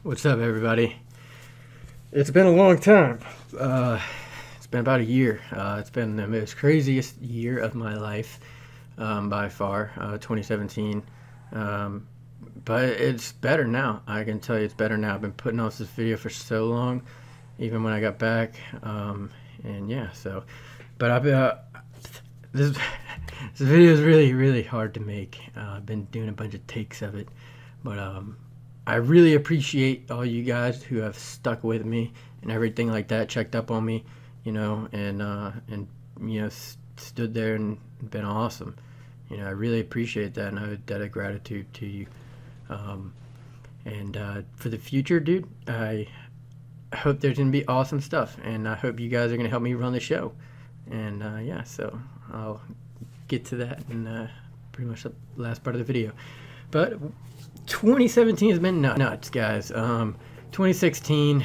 What's up, everybody? It's been a long time. It's been about a year. It's been the most craziest year of my life, by far, 2017. But it's better now. I can tell you it's better now. I've been putting off this video for so long, even when I got back. And yeah, so. But this video is really, really hard to make. I've been doing a bunch of takes of it. But I really appreciate all you guys who have stuck with me and everything like that, checked up on me, and stood there and been awesome. I really appreciate that, and I owe a debt of gratitude to you. For the future, dude, I hope there's gonna be awesome stuff, and I hope you guys are gonna help me run the show. And yeah, so I'll get to that in pretty much the last part of the video. But 2017 has been nuts, guys. 2016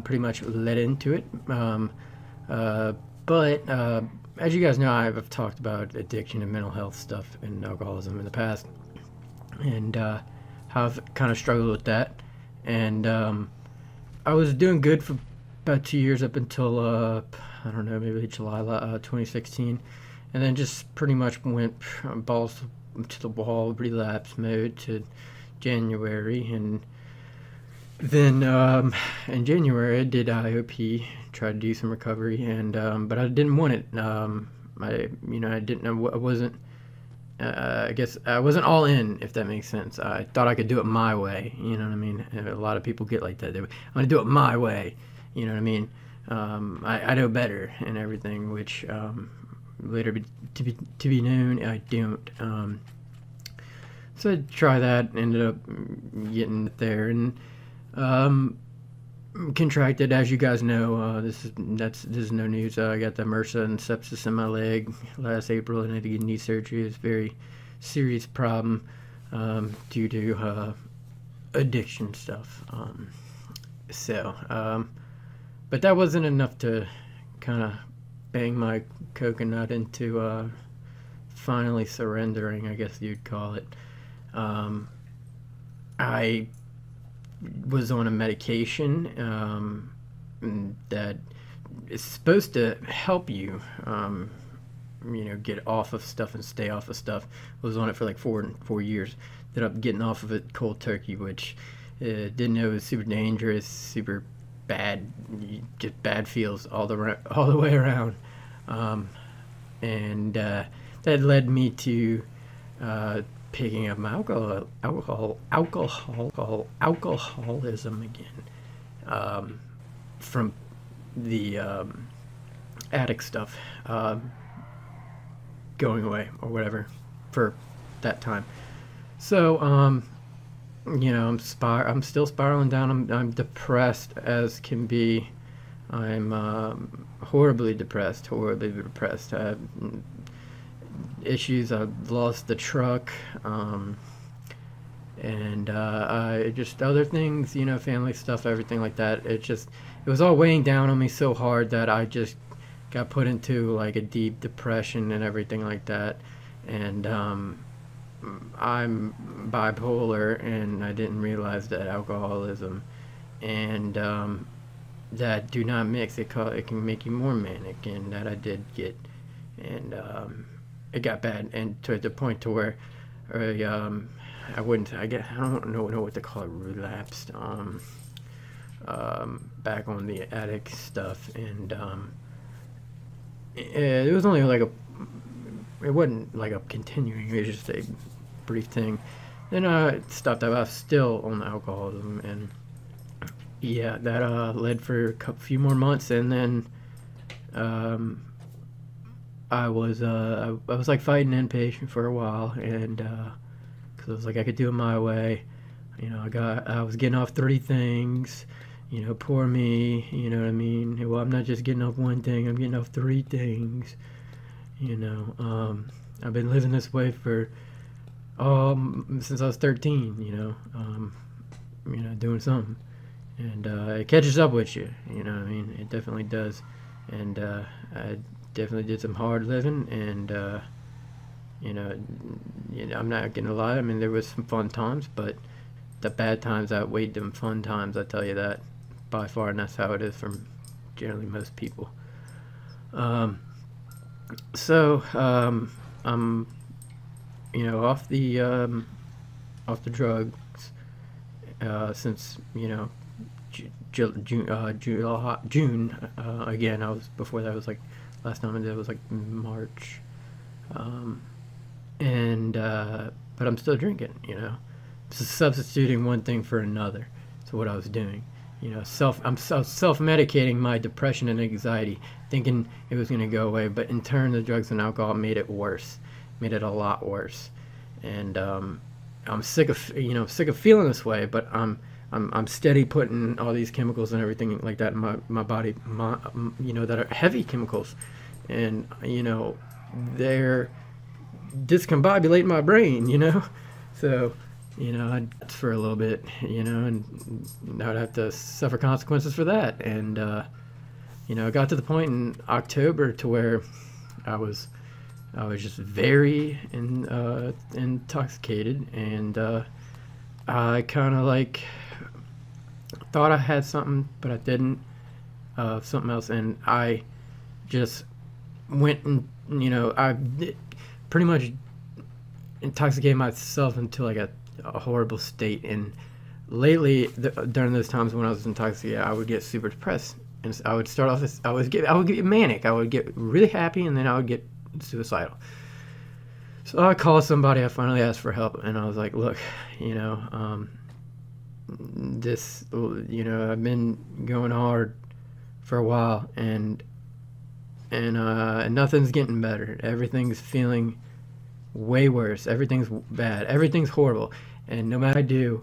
pretty much led into it. But as you guys know, I've talked about addiction and mental health stuff and alcoholism in the past, and how I've kind of struggled with that. And I was doing good for about 2 years up until I don't know, maybe July 2016, and then just pretty much went balls to the wall, relapse mode to January. And then in January I did IOP, tried to do some recovery, and but I didn't want it. I didn't know, I wasn't I guess I wasn't all in, if that makes sense. I thought I could do it my way, you know what I mean? And a lot of people get like that. I'm gonna do it my way, you know what I mean? I know better and everything, which later to be known, I don't. So I tried that, ended up getting there, and contracted, as you guys know. This is no news. I got the MRSA and sepsis in my leg last April, and I had to get knee surgery. It's a very serious problem due to addiction stuff. But that wasn't enough to kind of bang my coconut into finally surrendering, I guess you'd call it. I was on a medication that is supposed to help you, get off of stuff and stay off of stuff. I was on it for like four years. Ended up getting off of it cold turkey, which didn't know it was super dangerous, super bad, just bad feels all the way around. And that led me to picking up my alcoholism again, from the addict stuff going away or whatever for that time. So I'm still spiraling down. I'm depressed as can be. I'm horribly depressed. I have issues. I've lost the truck, and I just other things, family stuff, everything like that. It was all weighing down on me so hard that I just got put into like a deep depression and everything like that. And I'm bipolar, and I didn't realize that alcoholism and that do not mix. It can make you more manic, and that I did get. And it got bad, and to the point to where I don't know what to call it, relapsed back on the addict stuff. And it was only like it wasn't like a continuing, it was just a brief thing. Then I stopped. I was still on alcoholism, and yeah, that led for a few more months. And then I was like fighting inpatient for a while, and because I was like, I could do it my way. I was getting off 3 things. Poor me. You know what I mean? Well, I'm not just getting off 1 thing. I'm getting off 3 things. I've been living this way for since I was 13. Doing something, and it catches up with you. You know what I mean? It definitely does. And I definitely did some hard living, and I'm not gonna lie. I mean, there was some fun times, but the bad times outweighed them fun times, I tell you that, by far, and that's how it is for generally most people. I'm, off the drugs since, June. Again, I was before that was like last time I did was like March, and but I'm still drinking. Substituting one thing for another. So what I was doing, I'm self-medicating my depression and anxiety, thinking it was gonna go away, but in turn, the drugs and alcohol made it worse, made it a lot worse, and I'm sick of feeling this way, but I'm steady putting all these chemicals and everything like that in my body, that are heavy chemicals, and they're discombobulating my brain, so for a little bit, and I would have to suffer consequences for that, and it got to the point in October to where I was just very intoxicated, and I kind of like thought I had something, but I didn't. Something else, and I just went and I pretty much intoxicated myself into like a horrible state. And lately, during those times when I was intoxicated, I would get super depressed, and I would start off as I would get manic. I would get really happy, and then I would get suicidal. So I called somebody. I finally asked for help, and I was like, look, this, I've been going hard for a while, and nothing's getting better. Everything's feeling way worse. Everything's bad. Everything's horrible. And no matter the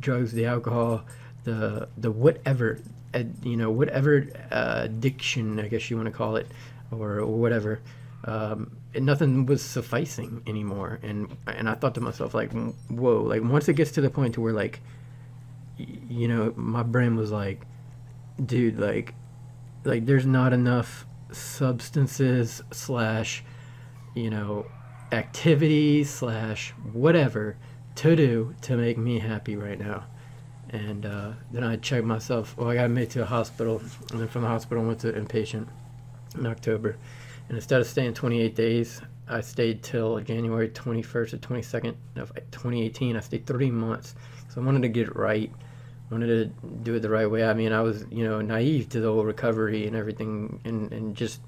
drugs, the alcohol, the whatever, whatever addiction, I guess you want to call it, or whatever, nothing was sufficing anymore. And I thought to myself, like, whoa, like once it gets to the point to where like, my brain was like, dude, like there's not enough substances / activities / whatever to do to make me happy right now. And then I checked myself. Well, I got admitted to a hospital, and then from the hospital I went to inpatient in October. And instead of staying 28 days, I stayed till January 21st or 22nd of 2018. I stayed 3 months. So I wanted to get it right. I wanted to do it the right way. I mean, I was, naive to the whole recovery and everything, and just,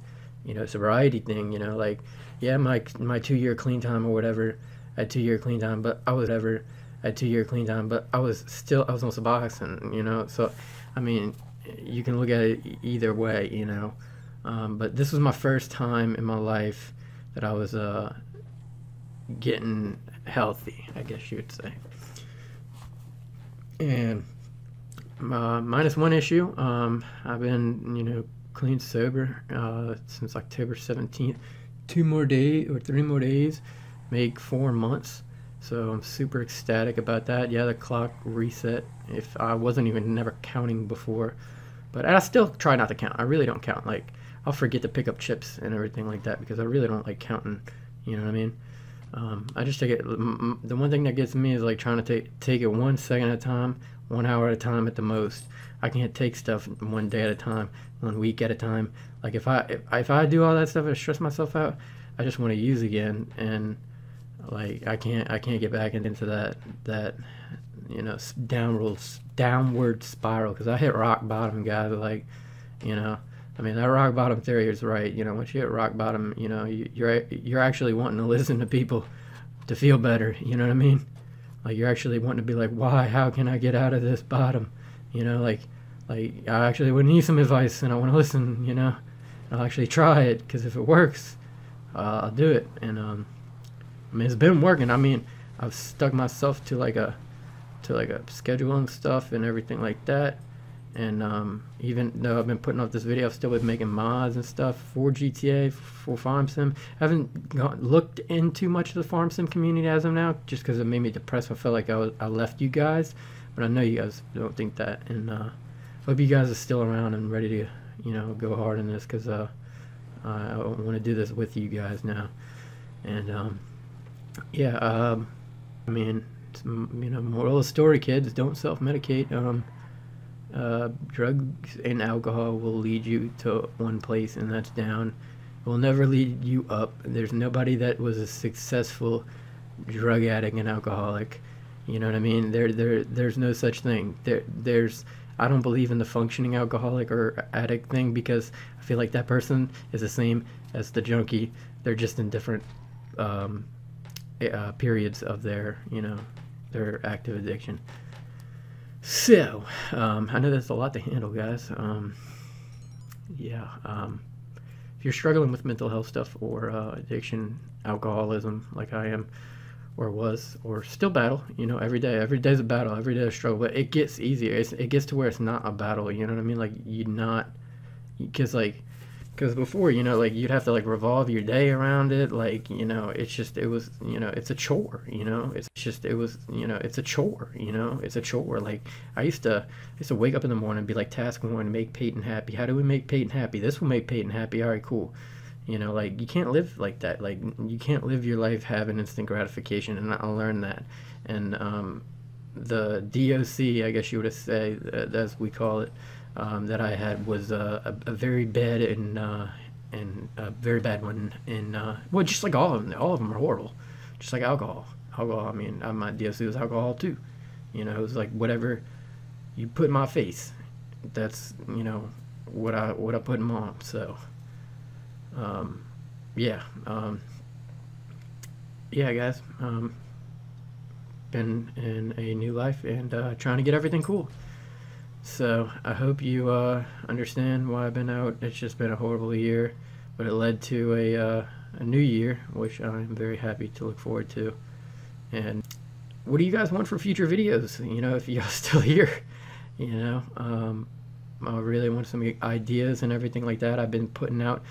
sobriety thing, like, yeah, my 2-year clean time or whatever, I had 2-year clean time, but I was on Suboxone, so, I mean, you can look at it either way, but this was my first time in my life that I was getting healthy, I guess you would say. And minus one issue, I've been, clean sober since October 17th. 3 more days make 4 months. So I'm super ecstatic about that. Yeah, the clock reset. If I wasn't even never counting before, but I still try not to count. I really don't count. Like, I'll forget to pick up chips and everything like that because I really don't like counting. You know what I mean? I just take it. The one thing that gets me is like trying to take it 1 second at a time, 1 hour at a time at the most. I can't take stuff 1 day at a time, 1 week at a time. Like if I do all that stuff and stress myself out, I just want to use again, and like I can't get back into that downward spiral, because I hit rock bottom, guys. Like, I mean, that rock bottom theory is right. Once you hit rock bottom, you're actually wanting to listen to people to feel better. You know what I mean? Like, you're actually wanting to be like, why? How can I get out of this bottom? Like I actually would need some advice, and I want to listen. I'll actually try it, because if it works, I'll do it. And I mean, it's been working. I mean, I've stuck myself to like a schedule and stuff and everything like that. And even though I've been putting off this video, I've still been making mods and stuff for GTA, for Farm Sim. I haven't looked into much of the Farm Sim community as of now, just because it made me depressed. I felt like I left you guys, but I know you guys don't think that. And hope you guys are still around and ready to, go hard in this, because I want to do this with you guys now. And yeah, I mean, you know, moral of the story, kids, don't self-medicate. Drugs and alcohol will lead you to one place, and that's down. It will never lead you up. There's nobody that was a successful drug addict and alcoholic. You know what I mean? There's no such thing. I don't believe in the functioning alcoholic or addict thing, because I feel like that person is the same as the junkie. They're just in different periods of their, you know, their active addiction. So, I know that's a lot to handle, guys. Yeah, if you're struggling with mental health stuff or addiction, alcoholism, like I am, or was, or still battle, you know, every day's a battle, every day a struggle, but it gets easier. It gets to where it's not a battle, you know what I mean? Like, because before, you know, like, you'd have to, like, revolve your day around it, like, you know, it's a chore, you know, it's a chore, you know, it's a chore. Like, I used to wake up in the morning and be like, task one, make Peyton happy. How do we make Peyton happy? This will make Peyton happy. All right, cool. You know, like, you can't live like that. Like, you can't live your life having instant gratification, and I learned that. And the DOC, I guess you would say, as we call it, that I had was a very bad and a very bad one. And well, just like all of them are horrible. Just like alcohol. I mean, my DOC was alcohol too. You know, it was like, whatever you put in my face, that's, you know, what I put in mom. So. Yeah, guys, been in a new life and trying to get everything cool. So I hope you understand why I've been out. It's just been a horrible year, but it led to a new year, which I'm very happy to look forward to. And what do you guys want for future videos? You know, if you guys still here, you know, I really want some ideas and everything like that. I've been putting out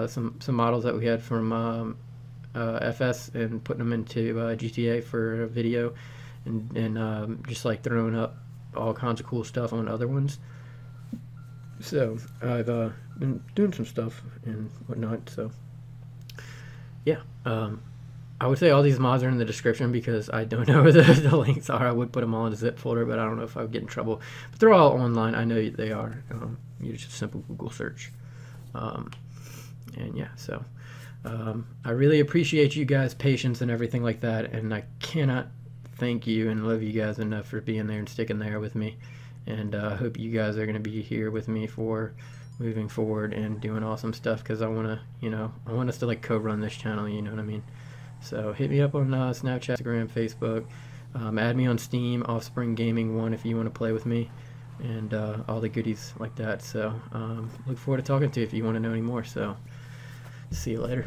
some models that we had from FS and putting them into GTA for a video, and just like throwing up all kinds of cool stuff on other ones. So I've been doing some stuff and whatnot. So yeah, I would say all these mods are in the description, because I don't know where the links are. I would put them all in a zip folder, but I don't know if I would get in trouble. But they're all online. I know they are. You just simple Google search. And yeah, so I really appreciate you guys' patience and everything like that, and I cannot thank you and love you guys enough for being there and sticking there with me. And I hope you guys are going to be here with me for moving forward and doing awesome stuff, because I want to, you know, I want us to like co-run this channel, you know what I mean? So hit me up on Snapchat, Instagram, Facebook. Add me on Steam, Offspring Gaming 1, if you want to play with me, and all the goodies like that. So look forward to talking to you if you want to know any more. So see you later.